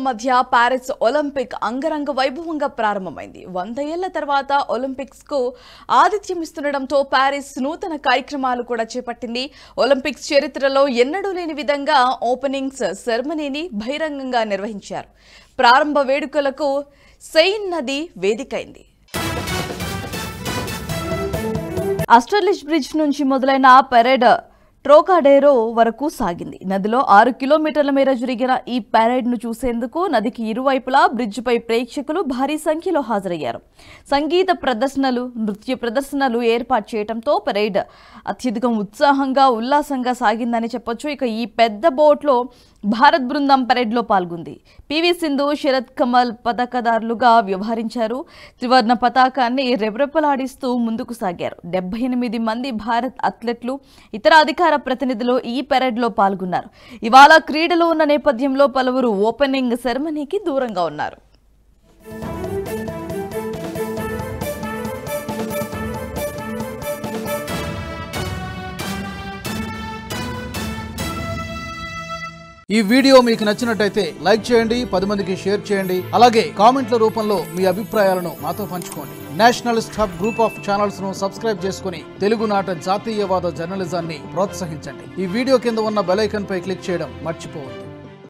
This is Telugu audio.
మధ్య పారిస్ ఒలింపిక్ అంగరంగ వైభవంగా ప్రారంభమైంది. 100 ఏళ్ల తర్వాత ఒలింపిక్స్ కు ఆతిథ్యం ఇస్తుండటంతో పారిస్ నూతన కార్యక్రమాలు కూడా చేపట్టింది. ఒలింపిక్స్ చరిత్రలో ఎన్నడూ లేని విధంగా ఓపెనింగ్స్ సెరమనీని బహిరంగంగా నిర్వహించారు. ప్రారంభ వేడుకలకు సెయిన్ నది వేదికైంది. ఆస్టర్లిష్ బ్రిడ్జ్ నుంచి మొదలైన పెరేడ్ ట్రోకాడేరో వరకు సాగింది. నదిలో 6 కిలోమీటర్ల మేర జరిగిన ఈ పెరేడ్ ను చూసేందుకు నదికి ఇరువైపులా బ్రిడ్జిపై ప్రేక్షకులు భారీ సంఖ్యలో హాజరయ్యారు. సంగీత ప్రదర్శనలు, నృత్య ప్రదర్శనలు ఏర్పాటు చేయడంతో పెరేడ్ అత్యధిక ఉత్సాహంగా, ఉల్లాసంగా సాగిందని చెప్పొచ్చు. ఇక ఈ పెద్ద బోట్లో భారత్ బృందం పెరేడ్లో పాల్గొంది. పివి సింధు, శరత్ కమల్ పతాకదారులుగా వ్యవహరించారు. త్రివర్ణ పతాకాన్ని రెపరెపలాడిస్తూ ముందుకు సాగారు. 78 మంది భారత్ అథ్లెట్లు, ఇతర అధికార ప్రతినిధులు ఈ పెరేడ్లో పాల్గొన్నారు. ఇవాళ క్రీడలు ఉన్న నేపథ్యంలో పలువురు ఓపెనింగ్ సెరమనీకి దూరంగా ఉన్నారు. ఈ వీడియో మీకు నచ్చినట్టయితే లైక్ చేయండి, 10 మందికి షేర్ చేయండి. అలాగే కామెంట్ల రూపంలో మీ అభిప్రాయాలను మాతో పంచుకోండి. Nationalist hub group of channels ను సబ్స్క్రైబ్ చేసుకుని తెలుగునాట జాతీయవాద జర్నలిజాన్ని ప్రోత్సహించండి. ఈ వీడియో కింద ఉన్న బెల్ ఐకాన్ పై క్లిక్ చేయడం మర్చిపోవద్దు.